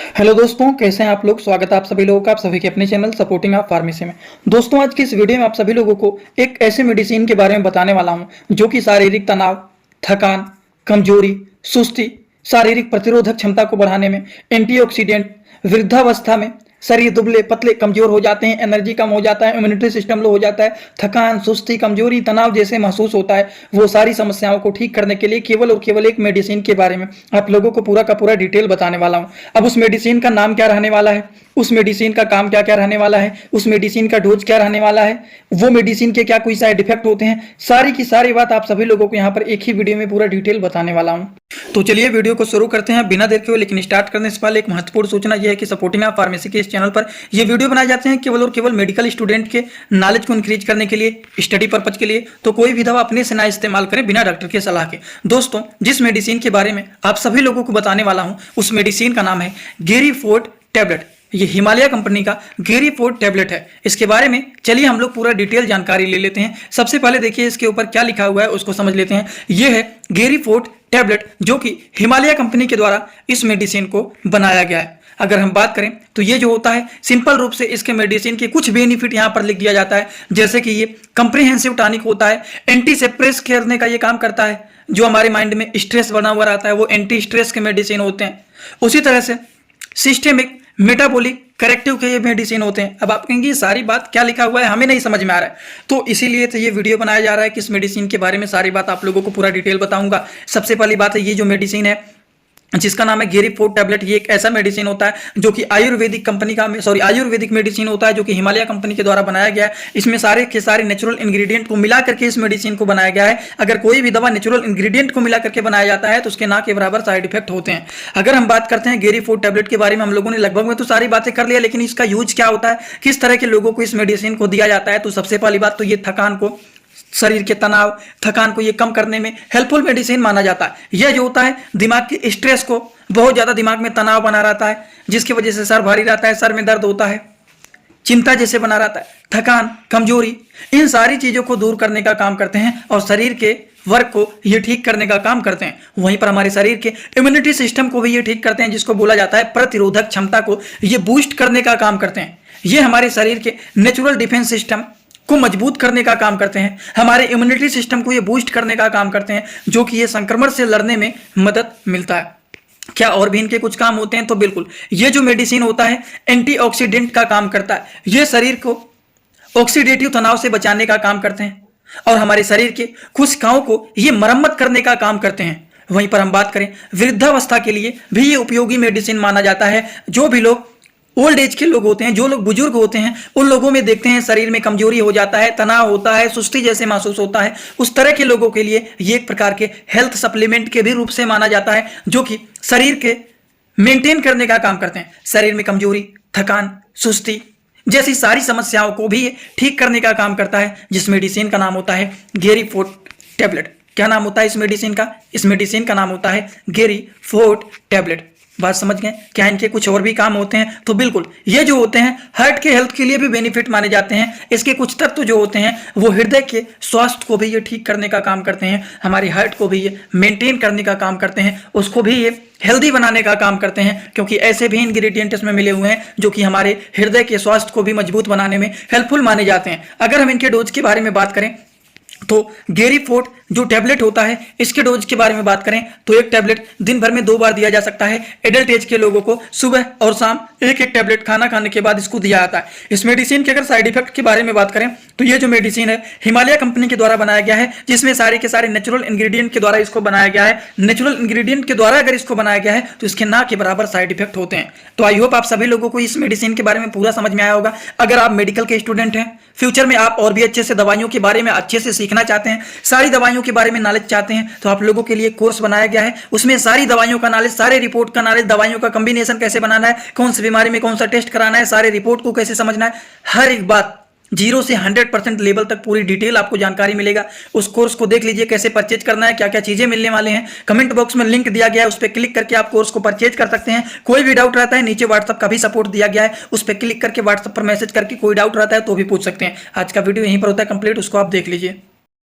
Hello दोस्तों, कैसे हैं आप लोग। स्वागत है आप सभी लोगों का आप सभी के अपने चैनल सपोर्टिंग ऑफ फार्मेसी में। दोस्तों, आज की इस वीडियो में आप सभी लोगों को एक ऐसे मेडिसिन के बारे में बताने वाला हूं जो कि शारीरिक तनाव, थकान, कमजोरी, सुस्ती, शारीरिक प्रतिरोधक क्षमता को बढ़ाने में, एंटीऑक्सीडेंट, वृद्धावस्था में शरीर दुबले पतले कमजोर हो जाते हैं, एनर्जी कम हो जाता है, इम्यूनिटी सिस्टम लो हो जाता है, थकान, सुस्ती, कमजोरी, तनाव जैसे महसूस होता है, वो सारी समस्याओं को ठीक करने के लिए केवल और केवल एक मेडिसिन के बारे में आप लोगों को पूरा का पूरा डिटेल बताने वाला हूं। अब उस मेडिसिन का नाम क्या रहने वाला है, उस मेडिसिन का काम क्या क्या रहने वाला है, उस मेडिसिन का डोज क्या रहने वाला है, वो मेडिसिन के क्या कोई साइड इफेक्ट होते हैं, सारी की सारी बात आप सभी लोगों को यहाँ पर एक ही वीडियो में पूरा डिटेल बताने वाला हूँ। तो चलिए वीडियो को शुरू करते हैं बिना देर के हुए। लेकिन स्टार्ट करने से पहले एक महत्वपूर्ण सूचना यह है कि सपोर्टिंग ऑफ फार्मेसी के इस चैनल पर ये वीडियो बनाए जाते हैं केवल और केवल मेडिकल स्टूडेंट के नॉलेज को इंक्रीज करने के लिए, स्टडी पर्पज के लिए। तो कोई भी दवा अपने से ना इस्तेमाल करें बिना डॉक्टर के सलाह के। दोस्तों, जिस मेडिसिन के बारे में आप सभी लोगों को बताने वाला हूं उस मेडिसिन का नाम है गेरीफोर्ट टैबलेट। ये हिमालय कंपनी का गेरीफोर्ट टैबलेट है। इसके बारे में चलिए हम लोग पूरा डिटेल जानकारी ले लेते हैं। सबसे पहले देखिए इसके ऊपर क्या लिखा हुआ है उसको समझ लेते हैं। ये है गेरीफोर्ट टैबलेट जो कि हिमालय कंपनी के द्वारा इस मेडिसिन को बनाया गया है। अगर हम बात करें तो ये जो होता है सिंपल रूप से इसके मेडिसिन के कुछ बेनिफिट यहाँ पर लिख दिया जाता है, जैसे कि ये कंप्रिहेंसिव टॉनिक होता है, एंटी सप्रेस करने का ये काम करता है। जो हमारे माइंड में स्ट्रेस बना हुआ रहता है वो एंटी स्ट्रेस के मेडिसिन होते हैं। उसी तरह से सिस्टेमिक मेटाबॉलिक करेक्टिव के ये मेडिसिन होते हैं। अब आप कहेंगे ये सारी बात क्या लिखा हुआ है, हमें नहीं समझ में आ रहा है, तो इसीलिए तो ये वीडियो बनाया जा रहा है कि इस मेडिसिन के बारे में सारी बात आप लोगों को पूरा डिटेल बताऊंगा। सबसे पहली बात है, ये जो मेडिसिन है जिसका नाम है गेरीफोर्ट टैबलेट, ये एक ऐसा मेडिसिन होता है जो कि आयुर्वेदिक कंपनी का आयुर्वेदिक मेडिसिन होता है जो कि हिमालय कंपनी के द्वारा बनाया गया है। इसमें सारे के सारे नेचुरल इंग्रेडिएंट को मिला करके इस मेडिसिन को बनाया गया है। अगर कोई भी दवा नेचुरल इंग्रेडिएंट को मिला करके बनाया जाता है तो उसके ना के बराबर साइड इफेक्ट होते हैं। अगर हम बात करते हैं गेरीफोर्ट टैबलेट के बारे में, हम लोगों ने लगभग में तो सारी बातें कर लिया, लेकिन इसका यूज क्या होता है, किस तरह के लोगों को इस मेडिसिन को दिया जाता है। तो सबसे पहली बात तो ये थकान को, शरीर के तनाव, थकान को ये कम करने में हेल्पफुल मेडिसिन माना जाता है। यह जो होता है दिमाग के स्ट्रेस को, बहुत ज्यादा दिमाग में तनाव बना रहता है जिसकी वजह से सर भारी रहता है, सर में दर्द होता है, चिंता जैसे बना रहता है, थकान, कमजोरी, इन सारी चीजों को दूर करने का काम करते हैं और शरीर के वर्क को ये ठीक करने का काम करते हैं। वहीं पर हमारे शरीर के इम्यूनिटी सिस्टम को भी ये ठीक करते हैं, जिसको बोला जाता है प्रतिरोधक क्षमता को ये बूस्ट करने का काम करते हैं। ये हमारे शरीर के नेचुरल डिफेंस सिस्टम को मजबूत करने का काम करते हैं, हमारे इम्यूनिटी सिस्टम को ये बूस्ट करने का काम करते हैं, जो कि ये संक्रमण से लड़ने में मदद मिलता है। क्या और भी इनके कुछ काम होते हैं? तो बिल्कुल, ये जो मेडिसिन होता है एंटीऑक्सीडेंट का काम करता है। ये शरीर को ऑक्सीडेटिव तनाव से बचाने का काम करते हैं और हमारे शरीर के कोशिकाओं को ये मरम्मत करने का काम करते हैं। वहीं पर हम बात करें वृद्धावस्था के लिए भी ये उपयोगी मेडिसिन माना जाता है। जो भी लोग ओल्ड एज के लोग होते हैं, जो लोग बुजुर्ग होते हैं, उन लोगों में देखते हैं शरीर में कमजोरी हो जाता है, तनाव होता है, सुस्ती जैसे महसूस होता है, उस तरह के लोगों के लिए ये एक प्रकार के हेल्थ सप्लीमेंट के भी रूप से माना जाता है, जो कि शरीर के मेंटेन करने का काम करते हैं। शरीर में कमजोरी, थकान, सुस्ती जैसी सारी समस्याओं को भी ठीक करने का काम करता है, जिस मेडिसिन का नाम होता है गेरीफोर्ट टैबलेट। क्या नाम होता है इस मेडिसिन का? इस मेडिसिन का नाम होता है गेरीफोर्ट टैबलेट। बात समझ गए? क्या इनके कुछ और भी काम होते हैं? तो बिल्कुल, ये जो होते हैं हार्ट के हेल्थ के लिए भी बेनिफिट माने जाते हैं। इसके कुछ तत्व जो होते हैं वो हृदय के स्वास्थ्य को भी ये ठीक करने का काम करते हैं, हमारी हार्ट को भी ये मेंटेन करने का काम करते हैं, उसको भी ये हेल्दी बनाने का काम करते हैं, क्योंकि ऐसे भी इंग्रेडिएंट इसमें मिले हुए हैं जो कि हमारे हृदय के स्वास्थ्य को भी मजबूत बनाने में हेल्पफुल माने जाते हैं। अगर हम इनके डोज के बारे में बात करें तो गेरीफोर्ट जो टैबलेट होता है इसके डोज के बारे में बात करें तो एक टैबलेट दिन भर में 2 बार दिया जा सकता है। एडल्ट एज के लोगों को सुबह और शाम एक टैबलेट खाना खाने के बाद इसको दिया जाता है। इस मेडिसिन के अगर साइड इफेक्ट के बारे में बात करें तो ये जो मेडिसिन है हिमालय कंपनी के द्वारा बनाया गया है, जिसमें सारे के सारे नेचुरल इंग्रेडिएंट के द्वारा इसको बनाया गया है। नेचुरल इंग्रेडिएंट के द्वारा अगर इसको बनाया गया है तो इसके ना के बराबर साइड इफेक्ट होते हैं। तो आई होप आप सभी लोगों को इस मेडिसिन के बारे में पूरा समझ में आया होगा। अगर आप मेडिकल के स्टूडेंट हैं, फ्यूचर में आप और भी अच्छे से दवाइयों के बारे में अच्छे से सीखना चाहते हैं, सारी दवाइयों के बारे में नॉलेज चाहते हैं, तो आप लोगों के लिए कोर्स बनाया गया है। उसमें सारी दवाइयों का नॉलेज, सारे रिपोर्ट का नॉलेज, दवाइयों का कॉम्बिनेशन कैसे बनाना है, कौन सी बीमारी में कौन सा टेस्ट कराना है, सारे रिपोर्ट को कैसे समझना है, हर एक बात 0 से 100% लेवल तक पूरी डिटेल आपको जानकारी मिलेगा। उस कोर्स को देख लीजिए, कैसे परचेज करना है, क्या क्या चीजें मिलने वाले हैं। कमेंट बॉक्स में लिंक दिया गया है, उस पर क्लिक करके आप कोर्स को परचेज कर सकते हैं। कोई भी डाउट रहता है नीचे व्हाट्सअप का भी सपोर्ट दिया गया है, उस पर क्लिक करके व्हाट्सअप पर मैसेज करके कोई डाउट रहता है तो भी पूछ सकते हैं। आज का वीडियो यहीं पर होता है कंप्लीट, उसको आप देख लीजिए।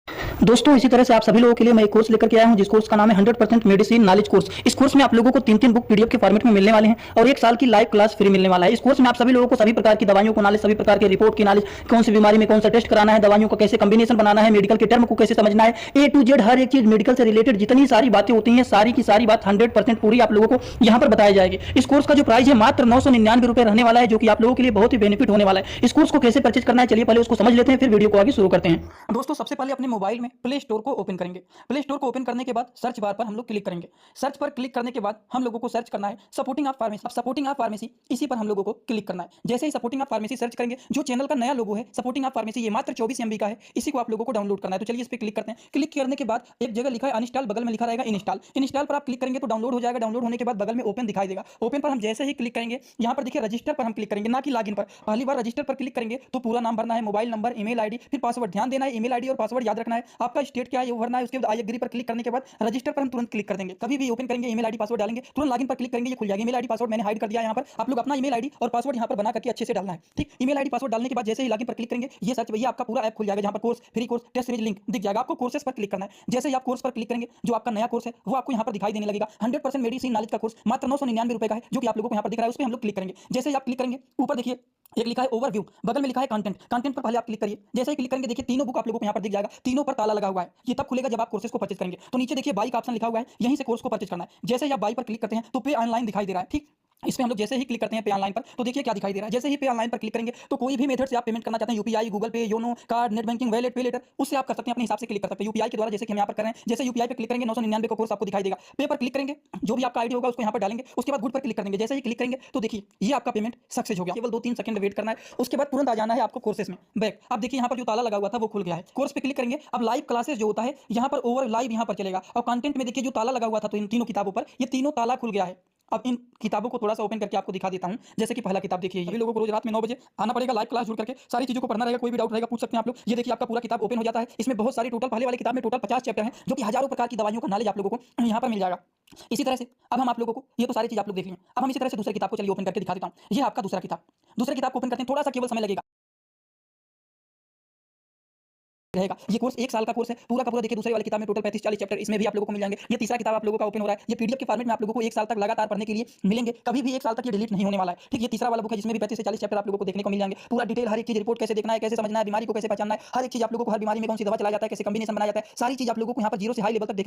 दोस्तों इसी तरह से आप सभी लोगों के लिए मैं एक कोर्स लेकर के आया हूं जिस कोर्स का नाम है 100% मेडिसिन नॉलेज कोर्स। इस कोर्स में आप लोगों को 3-3 बुक पीडीएफ के फॉर्मेट में मिलने वाले हैं और 1 साल की लाइव क्लास फ्री मिलने वाला है। इस कोर्स में आप सभी लोगों को सभी प्रकार की दवाइयों को नॉलेज, सभी प्रकार के रिपोर्ट की नॉलेज, कौन सी बीमारी में कौन सा टेस्ट कराना है, दवाइयों का कैसे कॉम्बिनेशन बनाना है, मेडिकल के टर्म को कैसे समझना है, ए टू जेड हर एक चीज मेडिकल से रिलेटेड जितनी सारी बातें होती हैं सारी की सारी बात 100% पूरी आप लोगों को यहाँ पर बताई जाएगी। इस कोर्स का जो प्राइस है मात्र 999 रुपए रहने वाला है, जो कि आप लोगों के लिए बहुत ही बेनिफिट होने वाला है। इस कोर्स को कैसे परचेज करना है चलिए पहले उसको समझ लेते हैं, फिर वीडियो को आगे शुरू करते हैं। दोस्तों सबसे पहले अपने मोबाइल में प्ले स्टोर को ओपन करेंगे। प्ले स्टोर को ओपन करने के बाद सर्च बार पर हम लोग क्लिक करेंगे। सर्च पर क्लिक करने के बाद हम लोगों को सर्च करना है सपोर्टिंग ऑफ फार्मेसी। अब सपोर्टिंग ऑफ फार्मेसी इसी पर हम लोगों को क्लिक करना है। जैसे ही सपोर्टिंग ऑफ फार्मेसी सर्च करेंगे, जो चैनल का नया लोगो है सपोर्टिंग ऑफ फार्मेसी, ये मात्र 24 MB का है, इसी को आप लोगों को डाउनलोड करना है। तो चलिए इस पर क्लिक करते हैं। क्लिक करने के बाद एक जगह लिखा है अनइंस्टॉल, बगल में लिखा रहेगा इंस्टॉल। इंस्टॉल पर आप क्लिक करेंगे तो डाउनलोड हो जाएगा। डाउनलोड होने के बाद बगल में ओपन दिखाई देगा। ओपन पर हम जैसे ही क्लिक करेंगे, यहाँ पर देखिए रजिस्टर पर हम क्लिक करेंगे, ना कि लॉगिन पर। पहली बार रजिस्टर पर क्लिक करेंगे तो पूरा नाम भरना है, मोबाइल नंबर, ईमेल आईडी, फिर पासवर्ड। ध्यान देना है ईमेल आईडी और पासवर्ड याद रखना है। आपका स्टेट क्या है वो भरना है। उसके बाद आई एग्री पर क्लिक करने के बाद रजिस्टर पर हम तुरंत क्लिक कर देंगे। कभी भी ओपन करेंगे ईमेल आईडी पासवर्ड डालेंगे, तुरंत लॉगिन पर क्लिक करेंगे, ये खुल जाएगा। ईमेल आईडी पासवर्ड मैंने हाइड कर दिया है। यहाँ पर आप लोग अपना ईमेल आईडी और पासवर्ड यहाँ पर बना करके अच्छे से डालना है, ठीक। ईमेल आईडी पासवर्ड डालने के बाद जैसे ही लॉगिन पर क्लिक करेंगे, ये सर्च भैया आपका पूरा ऐप खुल जाएगा, जहाँ पर course, free course, test series link दिख जाएगा। आपको कोर्सेस पर क्लिक करना है। जैसे ही आप कोर्स पर क्लिक करेंगे, जो आपका नया कोर्स है वो आपको यहाँ पर दिखाई देने लगेगा। 100% मेडिसिन नॉलेज का कोर्स मात्र 999 रुपए का है, जो कि आप लोगों को यहाँ पर दिख रहा है। उस पर हम लोग क्लिक करेंगे। जैसे ही आप क्लिक करेंगे, ऊपर देखिए एक लिखा है ओवरव्यू, बगल में लिखा है कंटेंट। कंटेंट पर पहले आप क्लिक करिए। जैसे ही क्लिक करेंगे देखिए तीनों बुक आप लोगों को यहाँ पर दिख जाएगा। तीनों पर ताला लगा हुआ है। ये तब खुलेगा जब आप कोर्सेज को परचेज करेंगे। तो नीचे देखिए बाई का ऑप्शन लिखा हुआ है, यहीं से कोर्स को परचेज करना है। जैसे ही आप बाई पर क्लिक करते हैं तो पे ऑनलाइन दिखाई दे रहा है, ठीक। इसमें हम लोग जैसे ही क्लिक करते हैं पे ऑनलाइन पर, तो देखिए क्या दिखाई दे रहा है। जैसे ही पे ऑनलाइन पर क्लिक करेंगे तो कोई भी मेथड से आप पेमेंट करना चाहते हैं, यूपीआई, गूगल पे, YONO, card, net banking, wallet, पे लेटर, उससे आप कर सकते हैं। अपने हिसाब से क्लिक कर सकते हैं यूपीआई के द्वारा, जैसे कि हम यहाँ पर कर रहे हैं। जैसे यूपीआई पे क्लिक करेंगे 999 का कोर्स आपको दिखाई देगा। पे पर क्लिक करेंगे, जो भी आपका आईडी होगा उसको यहाँ पर डालेंगे। उसके बाद गुड पर क्लिक कर देंगे। जैसे ही क्लिक करेंगे तो देखिए ये आपका पेमेंट सक्सेस हो गया। केवल 2-3 सेकंड वेट करना है, उसके बाद तुरंत आ जाना है आपको कोर्सेस में बैक। अब देखिए यहाँ पर जो ताला लगा हुआ था वो खुल गया है। कोर्स पे क्लिक करेंगे। अब लाइव क्लासेस जो होता है यहाँ पर ओवर लाइव यहाँ पर चलेगा। और कंटेंट में देखिए जो ताला लगा हुआ था तो इन तीनों किताबों पर, ये तीनों ताला खुल गया है। अब इन किताबों को थोड़ा सा ओपन करके आपको दिखा देता हूं। जैसे कि पहला किताब देखिए, सभी लोगों को रोज रात में 9 बजे आना पड़ेगा, लाइव क्लास जुड़ करके सारी चीजों को पढ़ना रहेगा। कोई भी डाउट रहेगा पूछ सकते हैं आप लोग। ये देखिए आपका पूरा किताब ओपन हो जाता है। इसमें बहुत सारी टोटल, पहले वाले किताब में टोटल 50 चैप्टर हैं, जो कि हजारों प्रकार की दवाइयों का नॉलेज आप लोगों को यहाँ पर मिल जाएगा। इसी तरह से अब हम आप लोगों को, ये तो सारी चीज आप लोग देख लिए। अब हम इसी तरह से दूसरी किताब को चलिए ओपन करके दिखा देता हूँ। ये आपका दूसरा किताब। दूसरे किताब को ओपन करते हैं, थोड़ा सा केवल समय लगेगा रहेगा। ये कोर्स 1 साल का कोर्स है पूरा का पूरा। देखिए दूसरे वाली किताब में टोटल 35-40 चैप्टर इसमें भी आप लोगों को मिल जाएंगे। ये तीसरा किताब आप लोगों का ओपन हो रहा है। ये पीडीएफ के फॉर्मेट में आप लोगों को 1 साल तक लगातार पढ़ने के लिए मिलेंगे। कभी भी 1 साल तक ये डिलीट नहीं होने वाला है, ठीक। ये तीसरा वाला बुक है जिसमें भी 35 से 40 चैप्टर आप लोगों को देखने को मिल जाएंगे। पूरा डिटेल हर एक चीज, रिपोर्ट कैसे देखना है, कैसे समझना है, बीमारी को कैसे पहचानना है, हर एक चीज आप लोगों को, हर बीमारी में कौन सी दवा चलाया जाता है, कैसे कॉम्बिनेशन बनाया जाता है, सारी चीज आप लोगों को यहाँ पर जीरो से हाई लेवल तक देखने